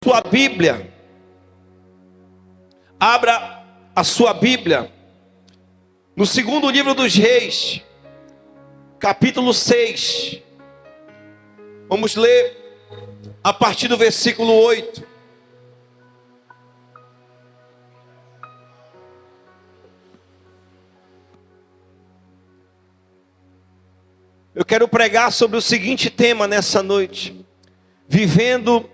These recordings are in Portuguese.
Sua Bíblia, abra a sua Bíblia no segundo livro dos Reis, capítulo 6. Vamos ler a partir do versículo 8. Eu quero pregar sobre o seguinte tema nessa noite: vivendo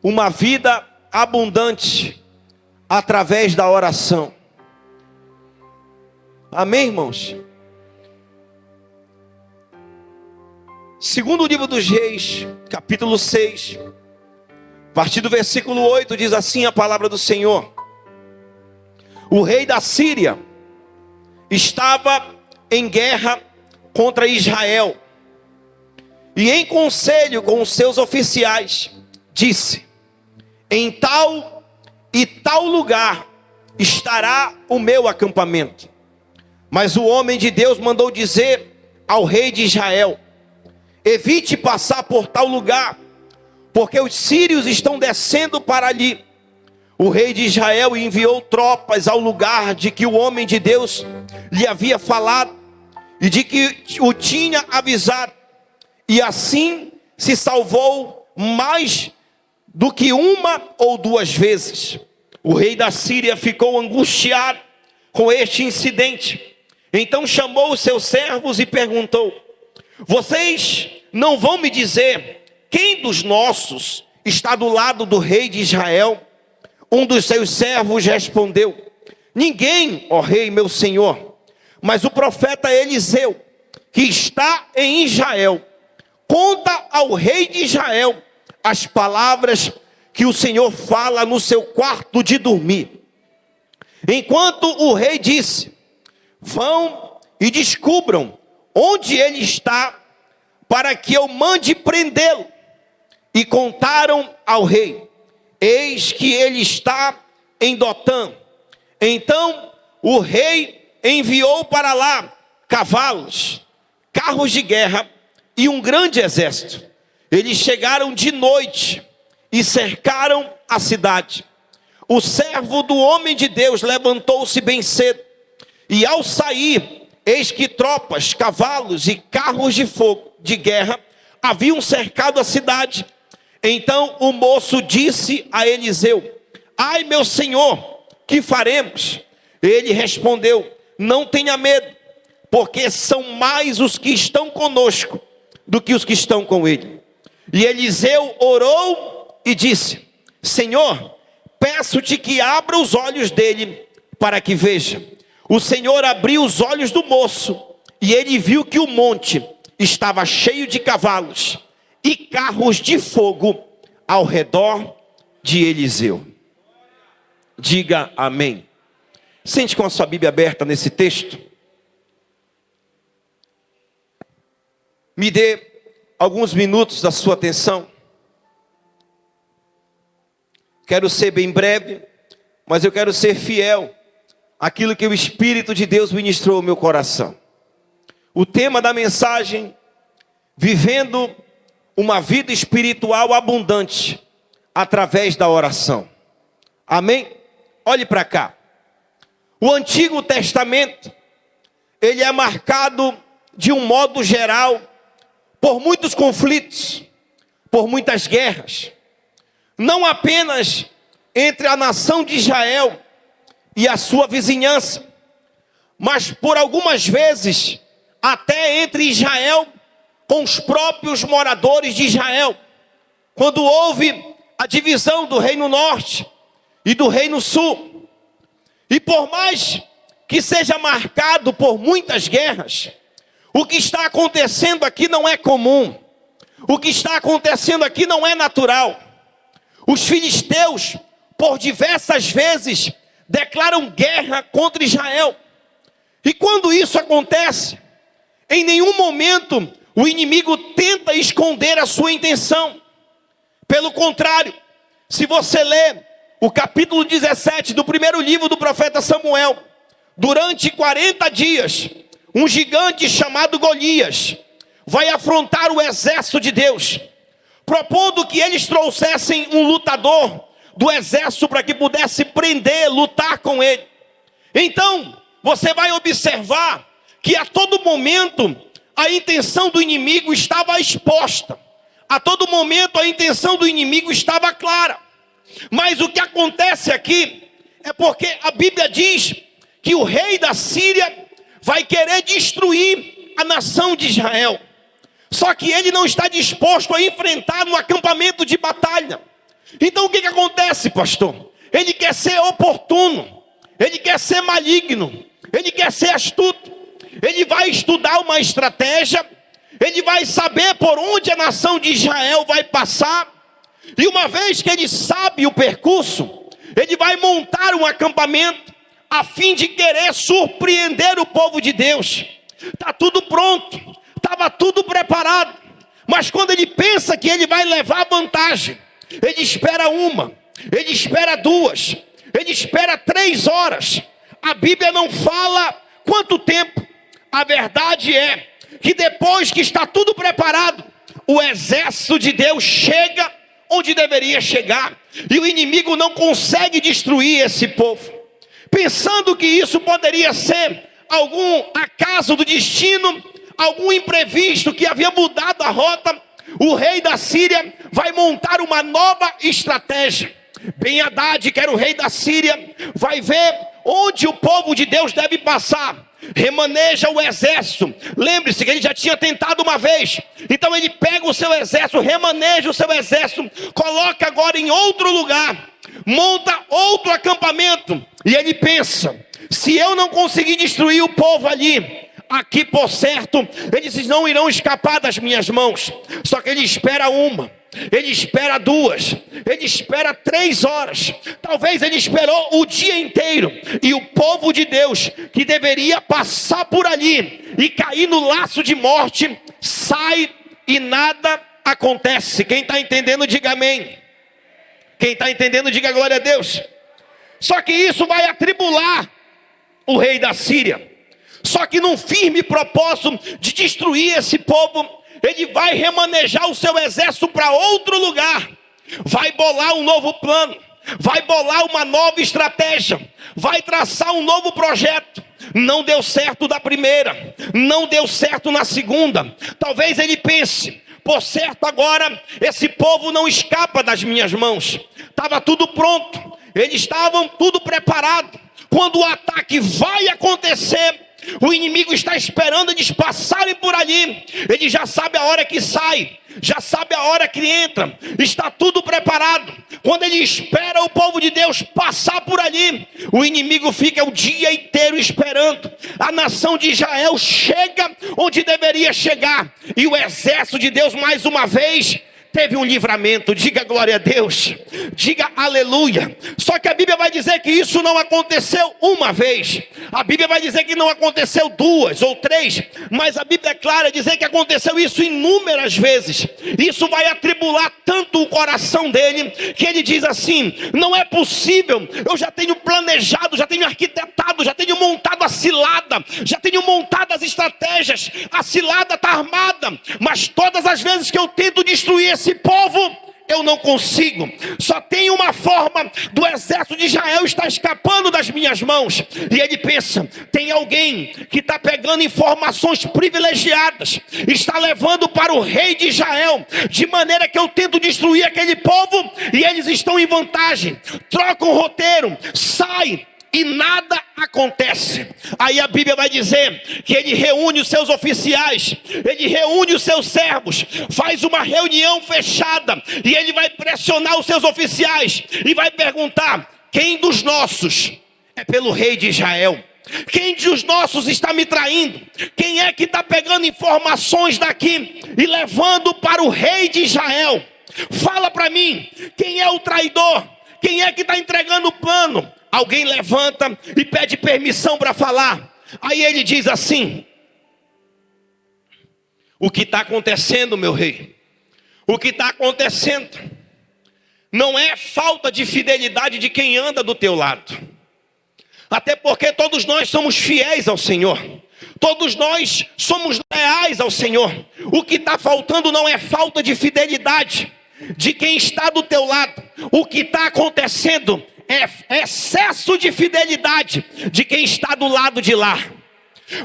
uma vida abundante através da oração. Amém, irmãos? Segundo livro dos Reis, capítulo 6, a partir do versículo 8, diz assim a palavra do Senhor: o rei da Síria estava em guerra contra Israel, e em conselho com os seus oficiais, disse: em tal e tal lugar estará o meu acampamento. Mas o homem de Deus mandou dizer ao rei de Israel: evite passar por tal lugar, porque os sírios estão descendo para ali. O rei de Israel enviou tropas ao lugar de que o homem de Deus lhe havia falado e de que o tinha avisado, e assim se salvou mais do que uma ou duas vezes. O rei da Síria ficou angustiado com este incidente. Então chamou os seus servos e perguntou: vocês não vão me dizer quem dos nossos está do lado do rei de Israel? Um dos seus servos respondeu: ninguém, ó rei meu senhor, mas o profeta Eliseu, que está em Israel, conta ao rei de Israel as palavras que o Senhor fala no seu quarto de dormir. Enquanto o rei disse: vão e descubram onde ele está, para que eu mande prendê-lo. E contaram ao rei: eis que ele está em Dotã. Então o rei enviou para lá cavalos, carros de guerra e um grande exército. Eles chegaram de noite e cercaram a cidade. O servo do homem de Deus levantou-se bem cedo, e ao sair, eis que tropas, cavalos e carros de fogo de guerra haviam cercado a cidade. Então o moço disse a Eliseu: ai meu senhor, que faremos? Ele respondeu: não tenha medo, porque são mais os que estão conosco do que os que estão com ele. E Eliseu orou e disse: Senhor, peço-te que abra os olhos dele para que veja. O Senhor abriu os olhos do moço, e ele viu que o monte estava cheio de cavalos e carros de fogo ao redor de Eliseu. Diga amém. Sente com a sua Bíblia aberta nesse texto. Me dê alguns minutos da sua atenção. Quero ser bem breve, mas eu quero ser fiel àquilo que o Espírito de Deus ministrou ao meu coração. O tema da mensagem: vivendo uma vida espiritual abundante através da oração. Amém? Olhe para cá. O Antigo Testamento, ele é marcado de um modo geral por muitos conflitos, por muitas guerras, não apenas entre a nação de Israel e a sua vizinhança, mas por algumas vezes até entre Israel com os próprios moradores de Israel, quando houve a divisão do reino norte e do reino sul. E por mais que seja marcado por muitas guerras, o que está acontecendo aqui não é comum. O que está acontecendo aqui não é natural. Os filisteus, por diversas vezes, declaram guerra contra Israel. E quando isso acontece, em nenhum momento o inimigo tenta esconder a sua intenção. Pelo contrário, se você ler o capítulo 17 do primeiro livro do profeta Samuel, durante 40 dias, um gigante chamado Golias vai afrontar o exército de Deus. propondo que eles trouxessem um lutador do exército para que pudesse prender, lutar com ele. Então, você vai observar que a todo momento a intenção do inimigo estava exposta. A todo momento a intenção do inimigo estava clara. Mas o que acontece aqui é porque a Bíblia diz que o rei da Síria vai querer destruir a nação de Israel. Só que ele não está disposto a enfrentar no acampamento de batalha. Então o que acontece, pastor? Ele quer ser oportuno, ele quer ser maligno, ele quer ser astuto. Ele vai estudar uma estratégia, ele vai saber por onde a nação de Israel vai passar. E uma vez que ele sabe o percurso, ele vai montar um acampamento a fim de querer surpreender o povo de Deus. Está tudo pronto, estava tudo preparado. Mas quando ele pensa que ele vai levar vantagem, ele espera uma, ele espera duas, ele espera 3 horas. A Bíblia não fala quanto tempo. A verdade é que depois que está tudo preparado, o exército de Deus chega onde deveria chegar. E o inimigo não consegue destruir esse povo. Pensando que isso poderia ser algum acaso do destino, algum imprevisto que havia mudado a rota, o rei da Síria vai montar uma nova estratégia. Ben-Hadad, que era o rei da Síria, vai ver onde o povo de Deus deve passar. Remaneja o exército. Lembre-se que ele já tinha tentado uma vez. Então ele pega o seu exército, remaneja o seu exército, coloca agora em outro lugar, monta outro acampamento. E ele pensa: se eu não conseguir destruir o povo ali, aqui por certo, eles não irão escapar das minhas mãos. Só que ele espera uma, ele espera 2, ele espera 3 horas. Talvez ele esperou o dia inteiro. E o povo de Deus, que deveria passar por ali e cair no laço de morte, sai e nada acontece. Quem está entendendo, diga amém. Quem está entendendo, diga glória a Deus. Só que isso vai atribular o rei da Síria. Só que num firme propósito de destruir esse povo, ele vai remanejar o seu exército para outro lugar. Vai bolar um novo plano, vai bolar uma nova estratégia, vai traçar um novo projeto. Não deu certo da primeira, não deu certo na segunda. Talvez ele pense: por certo agora esse povo não escapa das minhas mãos. Estava tudo pronto, eles estavam tudo preparado. Quando o ataque vai acontecer, o inimigo está esperando eles passarem por ali. Ele já sabe a hora que sai, já sabe a hora que entra, está tudo preparado. Quando ele espera o povo de Deus passar por ali, o inimigo fica o dia inteiro esperando. A nação de Israel chega onde deveria chegar, e o exército de Deus mais uma vez teve um livramento. Diga glória a Deus, diga aleluia. Só que a Bíblia vai dizer que isso não aconteceu uma vez, a Bíblia vai dizer que não aconteceu 2 ou 3, mas a Bíblia é clara dizer que aconteceu isso inúmeras vezes. Isso vai atribular tanto o coração dele, que ele diz assim: não é possível, eu já tenho planejado, já tenho arquitetado, já tenho montado a cilada, já tenho montado as estratégias, a cilada está armada, mas todas as vezes que eu tento destruir esse povo, eu não consigo. Só tem uma forma do exército de Israel estar escapando das minhas mãos. E ele pensa: tem alguém que está pegando informações privilegiadas, está levando para o rei de Israel, de maneira que eu tento destruir aquele povo e eles estão em vantagem. Troca o roteiro, sai e nada acontece. Aí a Bíblia vai dizer que ele reúne os seus oficiais, ele reúne os seus servos, faz uma reunião fechada, e ele vai pressionar os seus oficiais e vai perguntar: quem dos nossos é pelo rei de Israel? Quem dos nossos está me traindo? Quem é que está pegando informações daqui e levando para o rei de Israel? Fala para mim, quem é o traidor? Quem é que está entregando o plano? Alguém levanta e pede permissão para falar. Aí ele diz assim: o que está acontecendo, meu rei? O que está acontecendo não é falta de fidelidade de quem anda do teu lado. Até porque todos nós somos fiéis ao Senhor. Todos nós somos leais ao Senhor. O que está faltando não é falta de fidelidade. de quem está do teu lado. O que está acontecendo é excesso de fidelidade de quem está do lado de lá.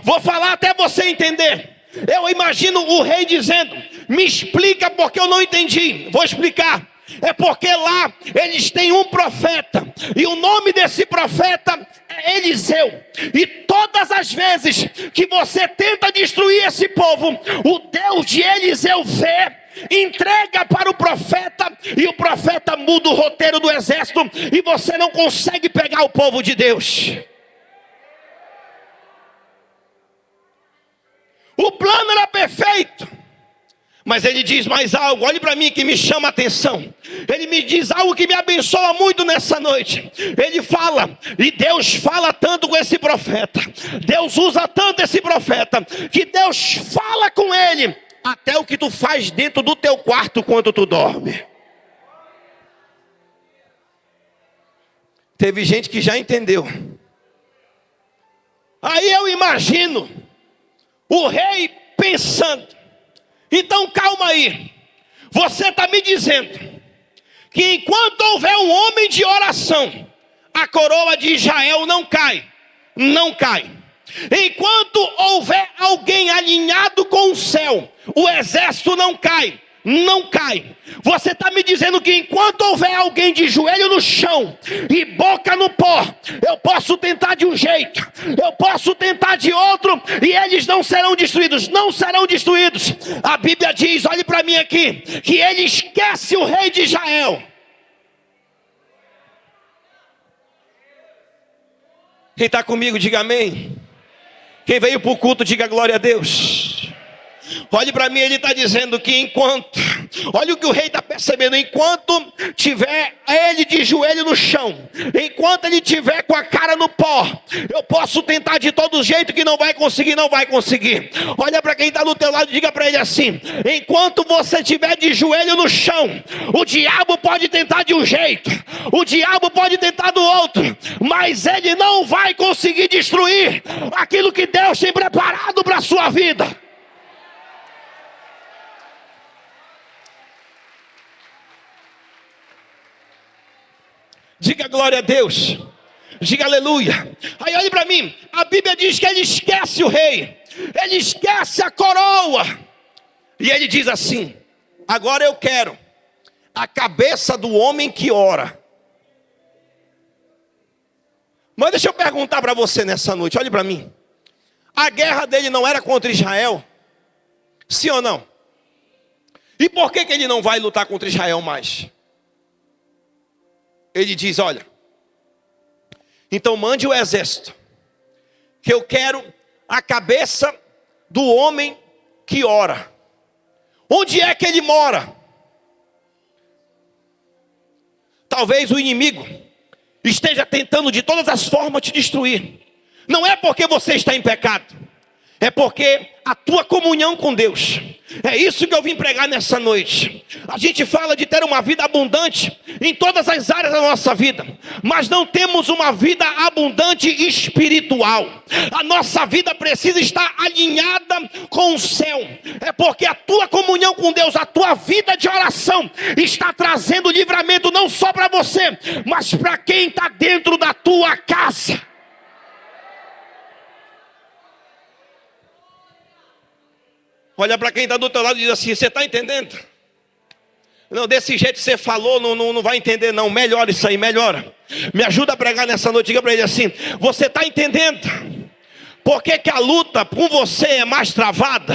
Vou falar até você entender. Eu imagino o rei dizendo: me explica porque eu não entendi. Vou explicar. É porque lá eles têm um profeta, e o nome desse profeta é Eliseu. E todas as vezes que você tenta destruir esse povo, o Deus de Eliseu vê, entrega para o profeta, e o profeta muda o roteiro do exército, e você não consegue pegar o povo de Deus. O plano era perfeito, mas ele diz mais algo, olhe para mim que me chama a atenção. Ele me diz algo que me abençoa muito nessa noite. Ele fala, e Deus fala tanto com esse profeta, Deus usa tanto esse profeta, que Deus fala com ele até o que tu faz dentro do teu quarto quando tu dorme. Teve gente que já entendeu. Aí eu imagino o rei pensando: então calma aí, você está me dizendo que enquanto houver um homem de oração, a coroa de Israel não cai, não cai. Enquanto houver alguém alinhado com o céu, o exército não cai, não cai. Você está me dizendo que enquanto houver alguém de joelho no chão e boca no pó, eu posso tentar de um jeito, eu posso tentar de outro, e eles não serão destruídos, não serão destruídos. A Bíblia diz, olhe para mim aqui, que ele esquece o rei de Israel. Quem está comigo, diga amém. Quem veio para o culto, diga glória a Deus. Olhe para mim, ele está dizendo que enquanto, olha o que o rei está percebendo, enquanto tiver ele de joelho no chão, enquanto ele tiver com a cara no pó, eu posso tentar de todo jeito, que não vai conseguir, não vai conseguir. Olha para quem está do teu lado e diga para ele assim: enquanto você estiver de joelho no chão, o diabo pode tentar de um jeito, o diabo pode tentar do outro, mas ele não vai conseguir destruir aquilo que Deus tem preparado para a sua vida. Diga glória a Deus, diga aleluia. Aí olhe para mim, a Bíblia diz que ele esquece o rei, ele esquece a coroa, e ele diz assim: agora eu quero a cabeça do homem que ora. Mas deixa eu perguntar para você nessa noite, olhe para mim, a guerra dele não era contra Israel? Sim ou não? E por que ele não vai lutar contra Israel mais? Ele diz: olha, então mande o exército, que eu quero a cabeça do homem que ora. Onde é que ele mora? Talvez o inimigo esteja tentando de todas as formas te destruir. Não é porque você está em pecado, é porque a tua comunhão com Deus. É isso que eu vim pregar nessa noite. A gente fala de ter uma vida abundante em todas as áreas da nossa vida, mas não temos uma vida abundante espiritual. A nossa vida precisa estar alinhada com o céu. É porque a tua comunhão com Deus, a tua vida de oração está trazendo livramento não só para você, mas para quem está dentro da tua casa. Olha para quem está do teu lado e diz assim: você está entendendo? Não, desse jeito que você falou, não vai entender não. Melhora isso aí, melhora. Me ajuda a pregar nessa noite. Diga para ele assim: você está entendendo por que a luta com você é mais travada?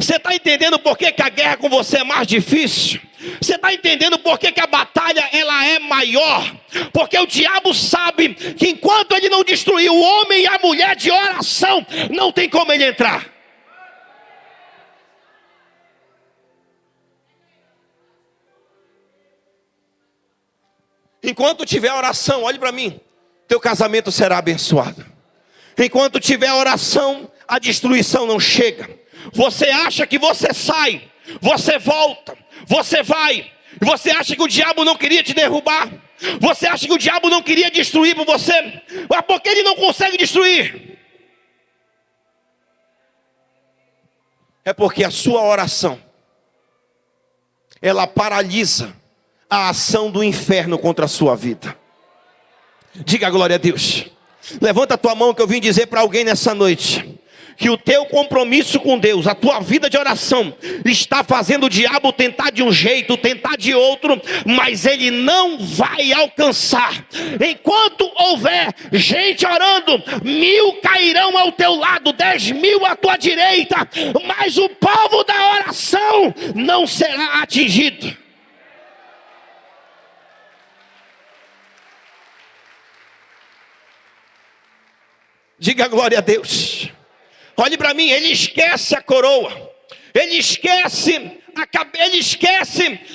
Você está entendendo por que a guerra com você é mais difícil? Você está entendendo por que a batalha ela é maior? Porque o diabo sabe que enquanto ele não destruir o homem e a mulher de oração, não tem como ele entrar. Enquanto tiver oração, olhe para mim, teu casamento será abençoado. Enquanto tiver oração, a destruição não chega. Você acha que você sai, você volta, você vai. Você acha que o diabo não queria te derrubar? Você acha que o diabo não queria destruir por você? Mas por que ele não consegue destruir? É porque a sua oração ela paralisa a ação do inferno contra a sua vida. Diga glória a Deus. Levanta a tua mão que eu vim dizer para alguém nessa noite que o teu compromisso com Deus, a tua vida de oração, está fazendo o diabo tentar de um jeito, tentar de outro, mas ele não vai alcançar. Enquanto houver gente orando, 1000 cairão ao teu lado, 10.000 à tua direita, mas o povo da oração não será atingido. Diga glória a Deus. Olhe para mim, ele esquece a coroa, ele esquece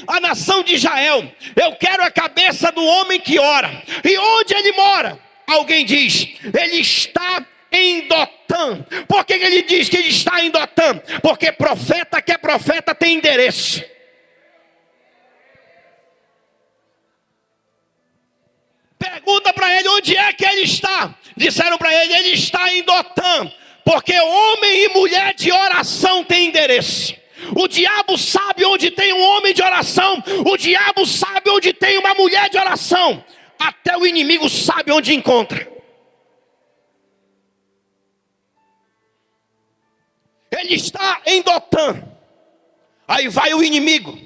a nação de Israel. Eu quero a cabeça do homem que ora. E onde ele mora? Alguém diz, ele está em Dotã. Por que ele diz que ele está em Dotã? Porque profeta que é profeta tem endereço. Pergunta para ele onde é que ele está. Disseram para ele, ele está em Dotã. Porque homem e mulher de oração tem endereço. O diabo sabe onde tem um homem de oração. O diabo sabe onde tem uma mulher de oração. Até o inimigo sabe onde encontra. Ele está em Dotã. Aí vai o inimigo,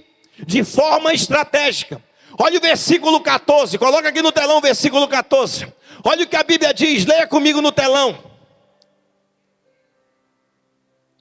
de forma estratégica. Olha o versículo 14. Coloca aqui no telão o versículo 14. Olha o que a Bíblia diz. Leia comigo no telão.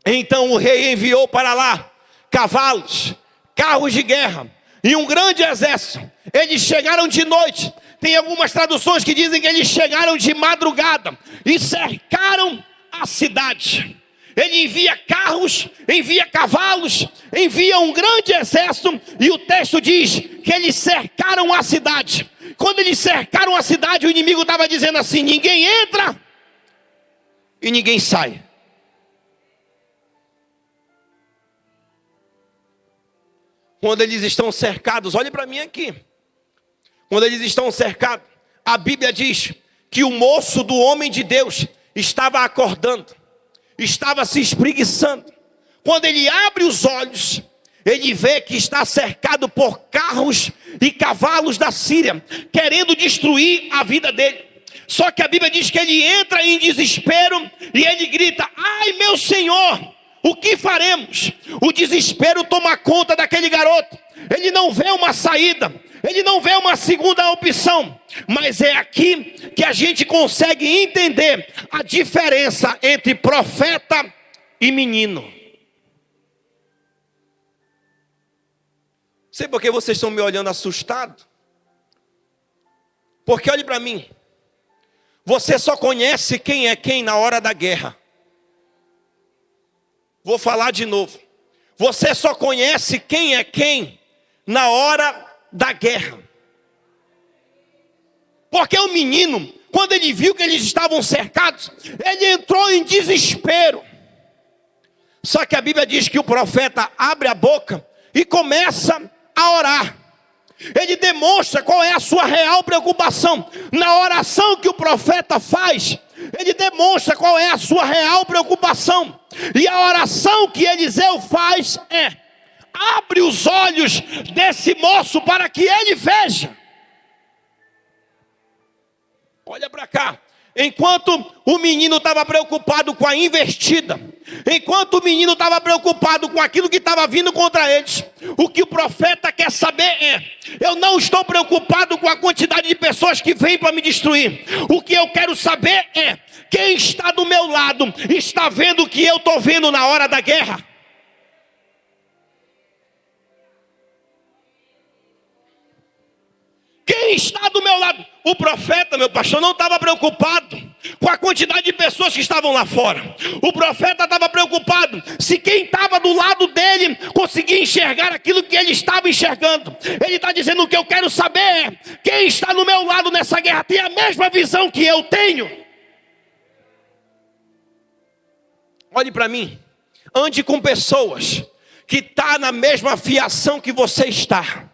Então o rei enviou para lá cavalos, carros de guerra e um grande exército. Eles chegaram de noite. Tem algumas traduções que dizem que eles chegaram de madrugada e cercaram a cidade. Ele envia carros, envia cavalos, envia um grande exército. E o texto diz que eles cercaram a cidade. Quando eles cercaram a cidade, o inimigo estava dizendo assim: ninguém entra e ninguém sai. Quando eles estão cercados, olhe para mim aqui. Quando eles estão cercados, a Bíblia diz que o moço do homem de Deus estava acordando, estava se espreguiçando. Quando ele abre os olhos, ele vê que está cercado por carros e cavalos da Síria, querendo destruir a vida dele. Só que a Bíblia diz que ele entra em desespero e ele grita: ai meu Senhor, o que faremos? O desespero toma conta daquele garoto. Ele não vê uma saída, ele não vê uma segunda opção. Mas é aqui que a gente consegue entender a diferença entre profeta e menino. Sei por que vocês estão me olhando assustado? Porque olhe para mim. Você só conhece quem é quem na hora da guerra. Vou falar de novo. Você só conhece quem é quem na hora da guerra. Porque o menino, quando ele viu que eles estavam cercados, ele entrou em desespero. Só que a Bíblia diz que o profeta abre a boca e começa a orar. Ele demonstra qual é a sua real preocupação. Na oração que o profeta faz, ele demonstra qual é a sua real preocupação. E a oração que Eliseu faz é: abre os olhos desse moço para que ele veja. Olha para cá. Enquanto o menino estava preocupado com a investida, enquanto o menino estava preocupado com aquilo que estava vindo contra eles, o que o profeta quer saber é: eu não estou preocupado com a quantidade de pessoas que vêm para me destruir. O que eu quero saber é: quem está do meu lado está vendo o que eu estou vendo na hora da guerra? Quem está do meu lado? O profeta, meu pastor, não estava preocupado com a quantidade de pessoas que estavam lá fora. O profeta estava preocupado se quem estava do lado dele conseguia enxergar aquilo que ele estava enxergando. Ele está dizendo: o que eu quero saber é: quem está no meu lado nessa guerra tem a mesma visão que eu tenho? Olhe para mim. Ande com pessoas que estão na mesma fiação que você está.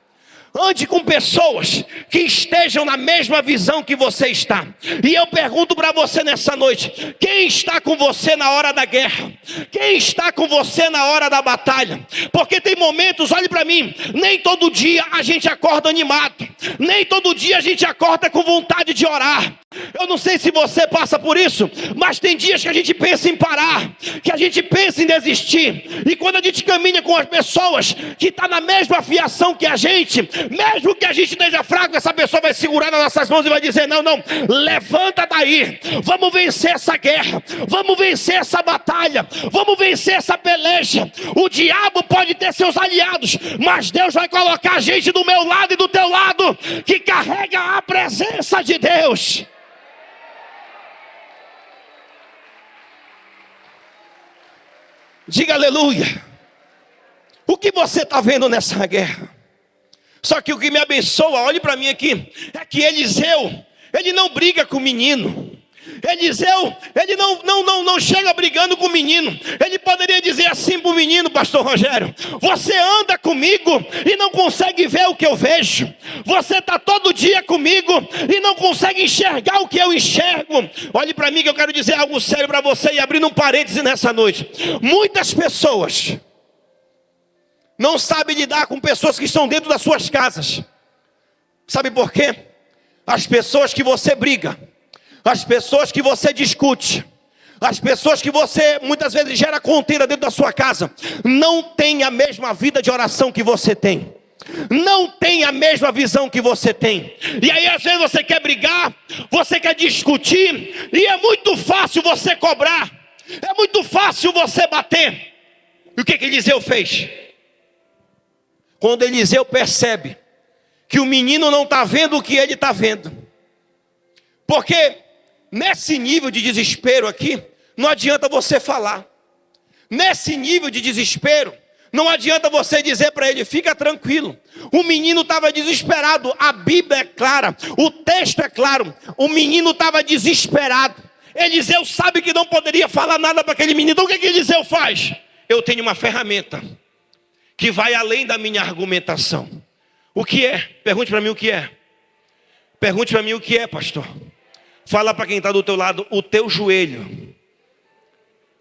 ande com pessoas que estejam na mesma visão que você está. E eu pergunto para você nessa noite: quem está com você na hora da guerra? Quem está com você na hora da batalha? Porque tem momentos, olhe para mim, nem todo dia a gente acorda animado, nem todo dia a gente acorda com vontade de orar. Eu não sei se você passa por isso, mas tem dias que a gente pensa em parar, que a gente pensa em desistir. E quando a gente caminha com as pessoas que estão na mesma afiação que a gente, mesmo que a gente esteja fraco, essa pessoa vai segurar nas nossas mãos e vai dizer: não, levanta daí, vamos vencer essa guerra, vamos vencer essa batalha, vamos vencer essa peleja. O diabo pode ter seus aliados, mas Deus vai colocar gente do meu lado e do teu lado que carrega a presença de Deus. Diga aleluia. O que você está vendo nessa guerra? Só que o que me abençoa, olhe para mim aqui, é que Eliseu, ele não briga com o menino. Eliseu, ele não chega brigando com o menino. Ele poderia dizer assim para o menino: pastor Rogério, você anda comigo e não consegue ver o que eu vejo. Você está todo dia comigo e não consegue enxergar o que eu enxergo. Olhe para mim que eu quero dizer algo sério para você, e abrindo um parêntese nessa noite. Muitas pessoas não sabem lidar com pessoas que estão dentro das suas casas. Sabe por quê? As pessoas que você briga, as pessoas que você discute, as pessoas que você muitas vezes gera contenda dentro da sua casa, não tem a mesma vida de oração que você tem, não tem a mesma visão que você tem. E aí às vezes você quer brigar, você quer discutir, e é muito fácil você cobrar, é muito fácil você bater. E o que Eliseu fez? Quando Eliseu percebe que o menino não está vendo o que ele está vendo, porque nesse nível de desespero aqui, não adianta você falar. Nesse nível de desespero, não adianta você dizer para ele: fica tranquilo. O menino estava desesperado. A Bíblia é clara, o texto é claro. O menino estava desesperado. Eliseu sabe que não poderia falar nada para aquele menino. Então o que Eliseu faz? Eu tenho uma ferramenta que vai além da minha argumentação. O que é? Pergunte para mim o que é. Pergunte para mim o que é, pastor. Fala para quem está do teu lado: o teu joelho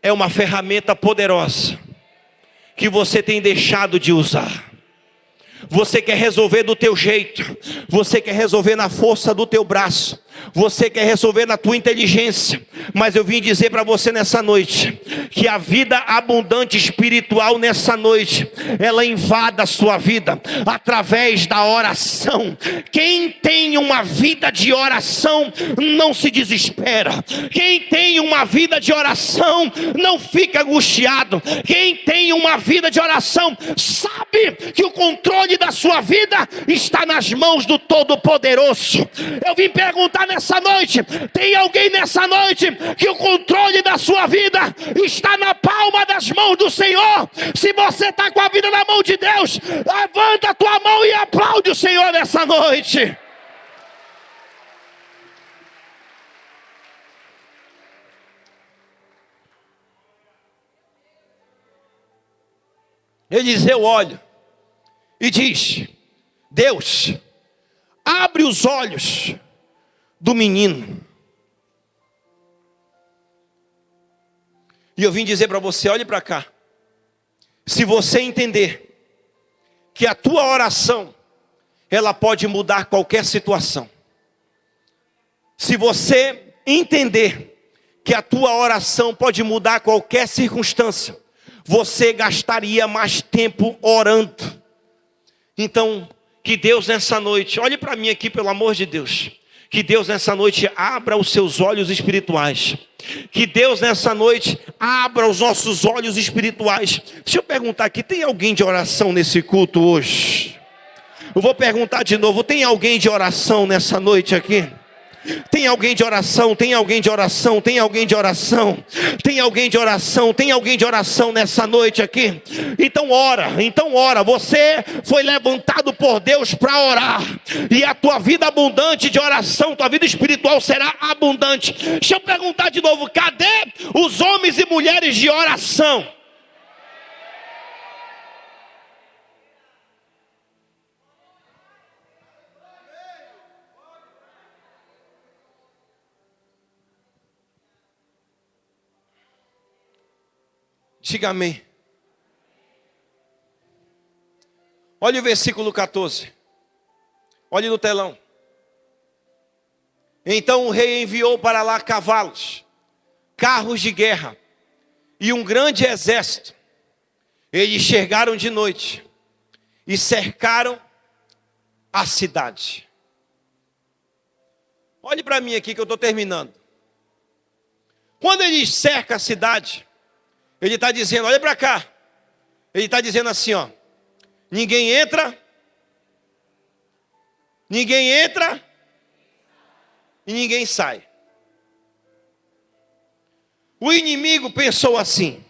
é uma ferramenta poderosa que você tem deixado de usar. Você quer resolver do teu jeito, você quer resolver na força do teu braço, você quer resolver na tua inteligência. Mas eu vim dizer para você nessa noite que a vida abundante espiritual nessa noite, ela invada a sua vida através da oração. Quem tem uma vida de oração não se desespera. Quem tem uma vida de oração não fica angustiado. Quem tem uma vida de oração sabe que o controle da sua vida está nas mãos do Todo-Poderoso. Eu vim perguntar nessa noite: tem alguém nessa noite que o controle da sua vida está na palma das mãos do Senhor? Se você está com a vida na mão de Deus, levanta a tua mão e aplaude o Senhor nessa noite. Eliseu olha e diz: Deus, abre os olhos do menino. E eu vim dizer para você: olhe para cá. Se você entender que a tua oração, ela pode mudar qualquer situação. Se você entender que a tua oração pode mudar qualquer circunstância, você gastaria mais tempo orando. Então, que Deus nessa noite, olhe para mim aqui pelo amor de Deus, que Deus nessa noite abra os seus olhos espirituais. Que Deus nessa noite abra os nossos olhos espirituais. Deixa eu perguntar aqui, tem alguém de oração nesse culto hoje? Eu vou perguntar de novo, tem alguém de oração nessa noite aqui? Tem alguém de oração, tem alguém de oração, tem alguém de oração, tem alguém de oração, tem alguém de oração nessa noite aqui? Então ora, você foi levantado por Deus para orar, e a tua vida abundante de oração, tua vida espiritual será abundante. Deixa eu perguntar de novo, cadê os homens e mulheres de oração? Diga amém. Olha o versículo 14. Olhe no telão. Então o rei enviou para lá cavalos, carros de guerra e um grande exército. Eles chegaram de noite e cercaram a cidade. Olhe para mim aqui que eu estou terminando. Quando ele cerca a cidade, ele está dizendo, olha para cá. Ele está dizendo assim, ó. Ninguém entra e ninguém sai. O inimigo pensou assim: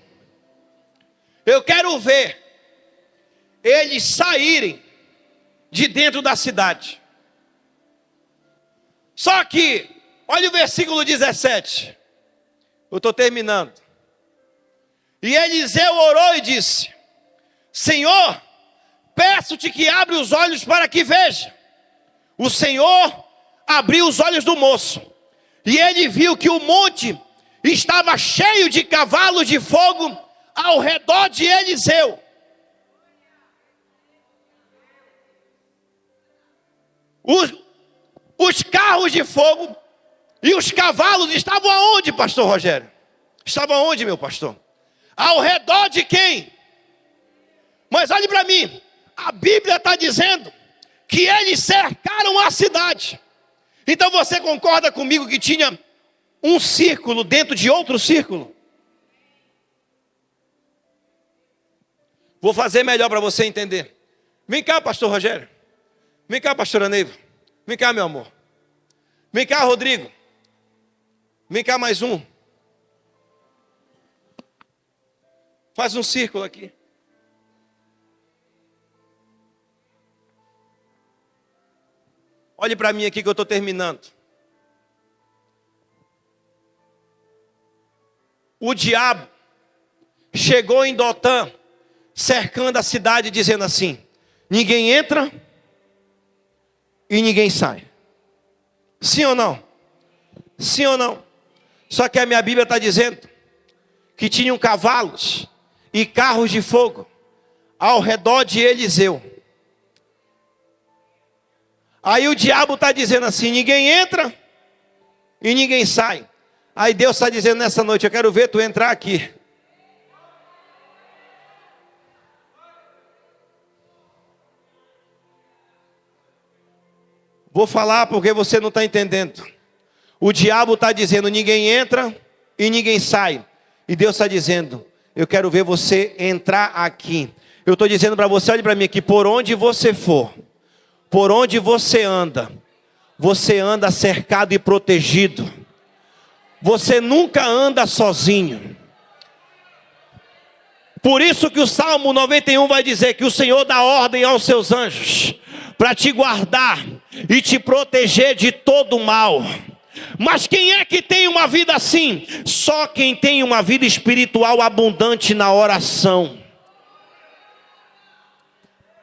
eu quero ver eles saírem de dentro da cidade. Só que, olha o versículo 17. Eu estou terminando. E Eliseu orou e disse: Senhor, peço-te que abra os olhos para que veja. O Senhor abriu os olhos do moço, e ele viu que o monte estava cheio de cavalos de fogo ao redor de Eliseu. Os carros de fogo e os cavalos estavam aonde, pastor Rogério? Estavam aonde, meu pastor? Ao redor de quem? Mas olhe para mim, a Bíblia está dizendo que eles cercaram a cidade. Então você concorda comigo que tinha um círculo dentro de outro círculo? Vou fazer melhor para você entender. Vem cá, pastor Rogério. Vem cá, pastora Neiva. Vem cá, meu amor. Vem cá, Rodrigo. Vem cá, mais um. Faz um círculo aqui. Olhe para mim aqui que eu estou terminando. O diabo chegou em Dotã, cercando a cidade, dizendo assim: ninguém entra e ninguém sai. Sim ou não? Sim ou não? Só que a minha Bíblia está dizendo que tinham cavalos e carros de fogo ao redor de Eliseu. Aí o diabo está dizendo assim: ninguém entra e ninguém sai. Aí Deus está dizendo nessa noite: eu quero ver tu entrar aqui. Vou falar porque você não está entendendo. O diabo está dizendo: ninguém entra e ninguém sai. E Deus está dizendo: eu quero ver você entrar aqui. Eu estou dizendo para você, olhe para mim aqui, por onde você for, por onde você anda cercado e protegido. Você nunca anda sozinho. Por isso que o Salmo 91 vai dizer que o Senhor dá ordem aos seus anjos para te guardar e te proteger de todo mal. Mas quem é que tem uma vida assim? Só quem tem uma vida espiritual abundante na oração.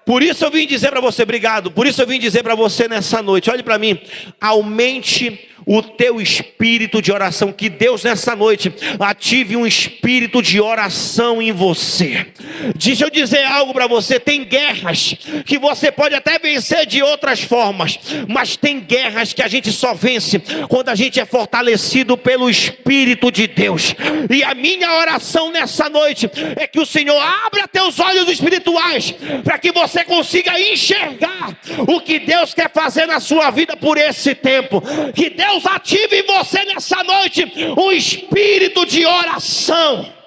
Por isso eu vim dizer para você, obrigado. Por isso eu vim dizer para você nessa noite, olhe para mim, aumente o teu espírito de oração. Que Deus nessa noite ative um espírito de oração em você. Deixa eu dizer algo para você. Tem guerras que você pode até vencer de outras formas, mas tem guerras que a gente só vence quando a gente é fortalecido pelo Espírito de Deus. E a minha oração nessa noite é que o Senhor abra teus olhos espirituais para que você consiga enxergar o que Deus quer fazer na sua vida por esse tempo. Que Deus ative em você nessa noite um espírito de oração.